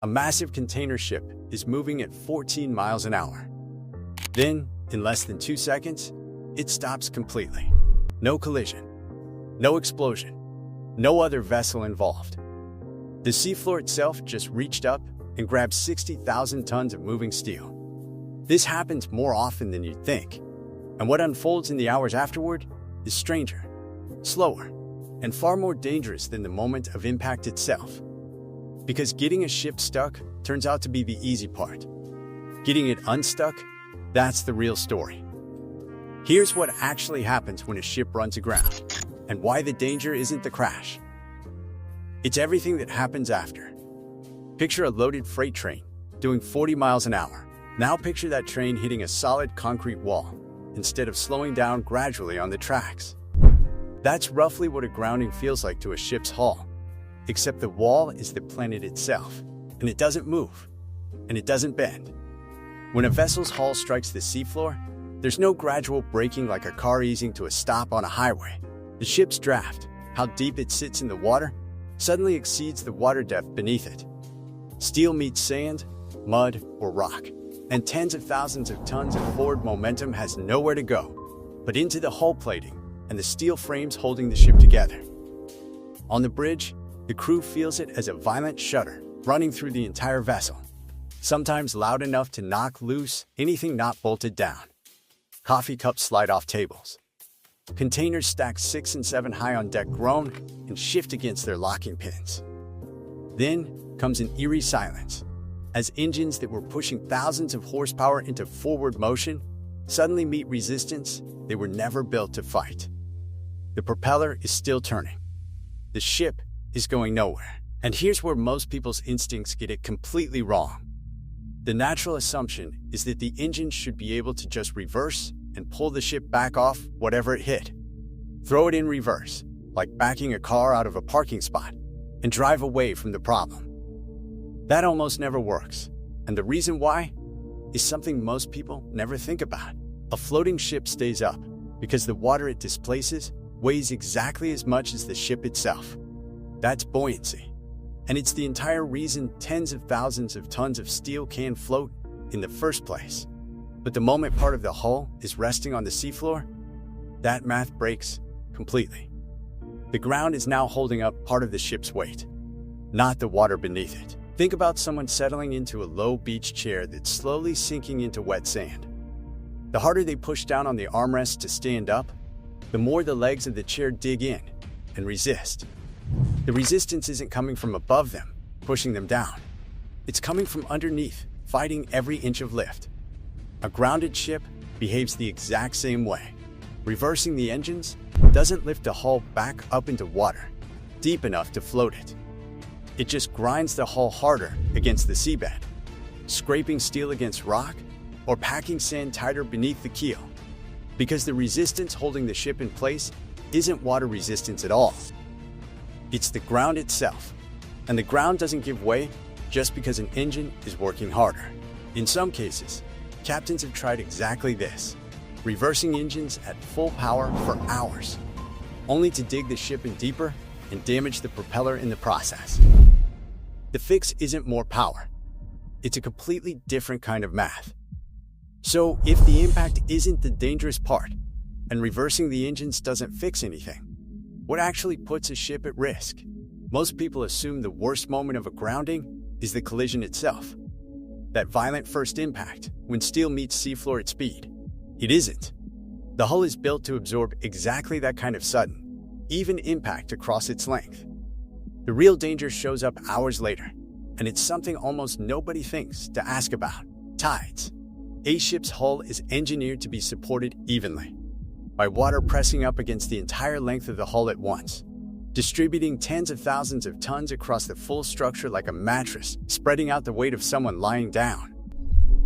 A massive container ship is moving at 14 miles an hour. Then, in less than 2 seconds, it stops completely. No collision, no explosion, no other vessel involved. The seafloor itself just reached up and grabbed 60,000 tons of moving steel. This happens more often than you'd think, and what unfolds in the hours afterward is stranger, slower, and far more dangerous than the moment of impact itself. Because getting a ship stuck turns out to be the easy part. Getting it unstuck, that's the real story. Here's what actually happens when a ship runs aground, and why the danger isn't the crash. It's everything that happens after. Picture a loaded freight train doing 40 miles an hour. Now picture that train hitting a solid concrete wall instead of slowing down gradually on the tracks. That's roughly what a grounding feels like to a ship's hull, except the wall is the planet itself, and it doesn't move, and it doesn't bend. When a vessel's hull strikes the seafloor, there's no gradual braking like a car easing to a stop on a highway. The ship's draft, how deep it sits in the water, suddenly exceeds the water depth beneath it. Steel meets sand, mud, or rock, and tens of thousands of tons of forward momentum has nowhere to go but into the hull plating and the steel frames holding the ship together. On the bridge, the crew feels it as a violent shudder running through the entire vessel, sometimes loud enough to knock loose anything not bolted down. Coffee cups slide off tables. Containers stacked 6 and 7 high on deck groan and shift against their locking pins. Then comes an eerie silence, as engines that were pushing thousands of horsepower into forward motion suddenly meet resistance they were never built to fight. The propeller is still turning. The ship is going nowhere. And here's where most people's instincts get it completely wrong. The natural assumption is that the engine should be able to just reverse and pull the ship back off whatever it hit. Throw it in reverse, like backing a car out of a parking spot, and drive away from the problem. That almost never works, and the reason why is something most people never think about. A floating ship stays up because the water it displaces weighs exactly as much as the ship itself. That's buoyancy, and it's the entire reason tens of thousands of tons of steel can float in the first place. But the moment part of the hull is resting on the seafloor, that math breaks completely. The ground is now holding up part of the ship's weight, not the water beneath it. Think about someone settling into a low beach chair that's slowly sinking into wet sand. The harder they push down on the armrests to stand up, the more the legs of the chair dig in and resist. The resistance isn't coming from above them, pushing them down. It's coming from underneath, fighting every inch of lift. A grounded ship behaves the exact same way. Reversing the engines doesn't lift the hull back up into water, deep enough to float it. It just grinds the hull harder against the seabed, scraping steel against rock or packing sand tighter beneath the keel. Because the resistance holding the ship in place isn't water resistance at all. It's the ground itself. And the ground doesn't give way just because an engine is working harder. In some cases, captains have tried exactly this, reversing engines at full power for hours, only to dig the ship in deeper and damage the propeller in the process. The fix isn't more power. It's a completely different kind of math. So if the impact isn't the dangerous part, and reversing the engines doesn't fix anything, what actually puts a ship at risk? Most people assume the worst moment of a grounding is the collision itself. That violent first impact, when steel meets seafloor at speed. It isn't. The hull is built to absorb exactly that kind of sudden, even impact across its length. The real danger shows up hours later, and it's something almost nobody thinks to ask about: tides. A ship's hull is engineered to be supported evenly, by water pressing up against the entire length of the hull at once, distributing tens of thousands of tons across the full structure like a mattress, spreading out the weight of someone lying down.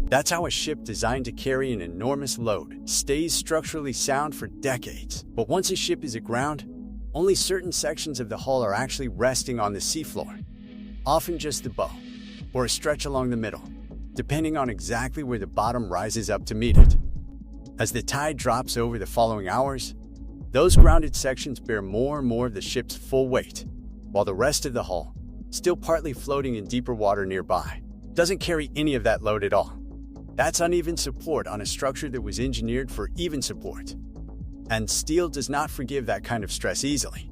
That's how a ship designed to carry an enormous load stays structurally sound for decades. But once a ship is aground, only certain sections of the hull are actually resting on the seafloor, often just the bow, or a stretch along the middle, depending on exactly where the bottom rises up to meet it. As the tide drops over the following hours, those grounded sections bear more and more of the ship's full weight, while the rest of the hull still partly floating in deeper water nearby, doesn't carry any of that load at all. That's uneven support on a structure that was engineered for even support. And steel does not forgive that kind of stress easily.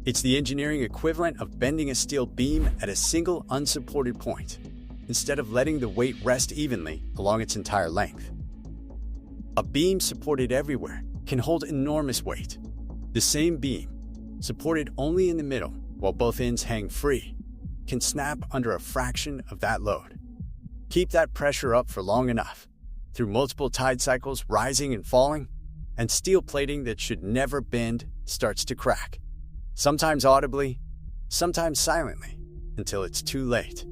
It's the engineering equivalent of bending a steel beam at a single unsupported point, instead of letting the weight rest evenly along its entire length. A beam supported everywhere can hold enormous weight. The same beam, supported only in the middle while both ends hang free, can snap under a fraction of that load. Keep that pressure up for long enough, through multiple tide cycles rising and falling, and steel plating that should never bend starts to crack, sometimes audibly, sometimes silently, until it's too late.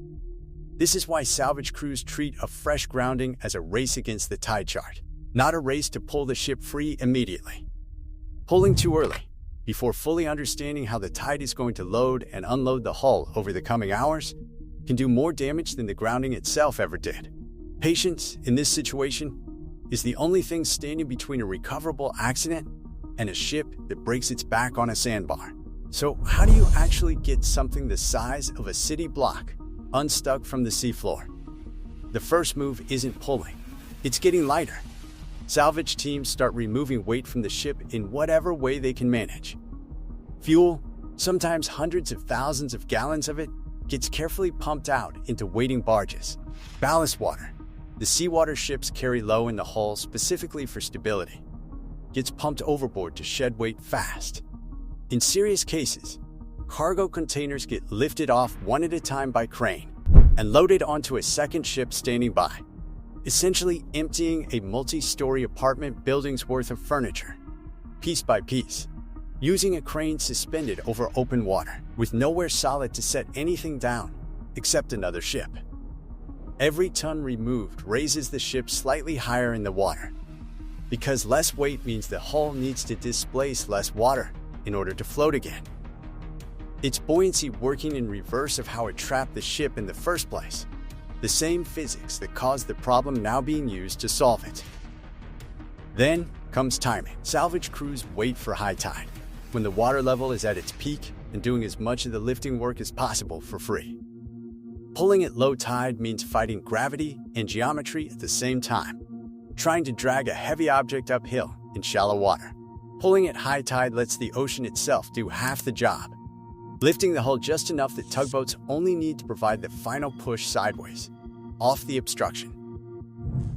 This is why salvage crews treat a fresh grounding as a race against the tide chart, not a race to pull the ship free immediately. Pulling too early, before fully understanding how the tide is going to load and unload the hull over the coming hours, can do more damage than the grounding itself ever did. Patience, in this situation, is the only thing standing between a recoverable accident and a ship that breaks its back on a sandbar. So how do you actually get something the size of a city block unstuck from the seafloor? The first move isn't pulling, it's getting lighter. Salvage teams start removing weight from the ship in whatever way they can manage. Fuel, sometimes hundreds of thousands of gallons of it, gets carefully pumped out into waiting barges. Ballast water, the seawater ships carry low in the hull specifically for stability, gets pumped overboard to shed weight fast. In serious cases, cargo containers get lifted off one at a time by crane and loaded onto a second ship standing by, essentially emptying a multi-story apartment building's worth of furniture, piece by piece, using a crane suspended over open water, with nowhere solid to set anything down except another ship. Every ton removed raises the ship slightly higher in the water, because less weight means the hull needs to displace less water in order to float again. It's buoyancy working in reverse of how it trapped the ship in the first place, the same physics that caused the problem now being used to solve it. Then comes timing. Salvage crews wait for high tide, when the water level is at its peak and doing as much of the lifting work as possible for free. Pulling at low tide means fighting gravity and geometry at the same time, trying to drag a heavy object uphill in shallow water. Pulling at high tide lets the ocean itself do half the job, lifting the hull just enough that tugboats only need to provide the final push sideways, off the obstruction.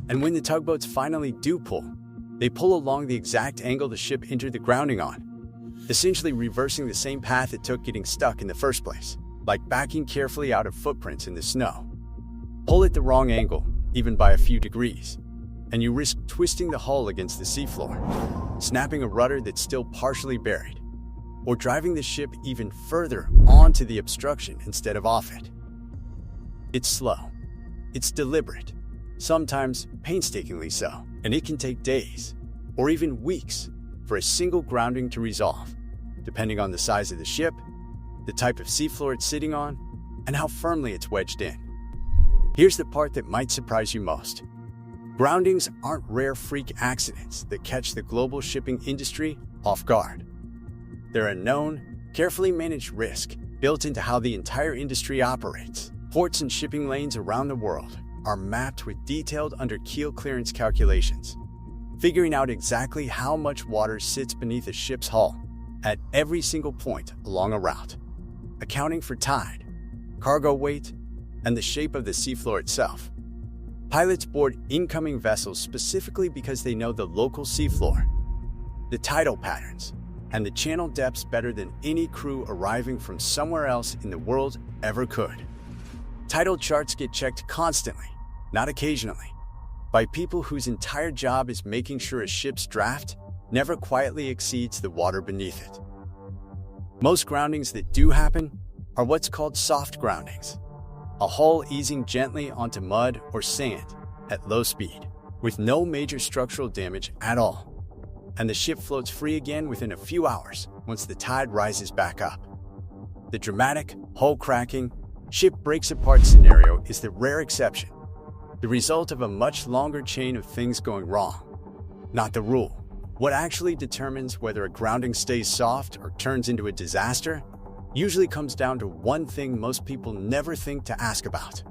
And when the tugboats finally do pull, they pull along the exact angle the ship entered the grounding on, essentially reversing the same path it took getting stuck in the first place, like backing carefully out of footprints in the snow. Pull at the wrong angle, even by a few degrees, and you risk twisting the hull against the seafloor, snapping a rudder that's still partially buried, or driving the ship even further onto the obstruction instead of off it. It's slow. It's deliberate, sometimes painstakingly so, and it can take days, or even weeks, for a single grounding to resolve, depending on the size of the ship, the type of seafloor it's sitting on, and how firmly it's wedged in. Here's the part that might surprise you most. Groundings aren't rare freak accidents that catch the global shipping industry off guard. They're a known, carefully managed risk built into how the entire industry operates. Ports and shipping lanes around the world are mapped with detailed under-keel clearance calculations, figuring out exactly how much water sits beneath a ship's hull at every single point along a route, accounting for tide, cargo weight, and the shape of the seafloor itself. Pilots board incoming vessels specifically because they know the local seafloor, the tidal patterns, and the channel depths better than any crew arriving from somewhere else in the world ever could. Tidal charts get checked constantly, not occasionally, by people whose entire job is making sure a ship's draft never quietly exceeds the water beneath it. Most groundings that do happen are what's called soft groundings, a hull easing gently onto mud or sand at low speed, with no major structural damage at all, and the ship floats free again within a few hours once the tide rises back up. The dramatic, hull-cracking, ship breaks apart scenario is the rare exception, the result of a much longer chain of things going wrong, not the rule. What actually determines whether a grounding stays soft or turns into a disaster usually comes down to one thing most people never think to ask about.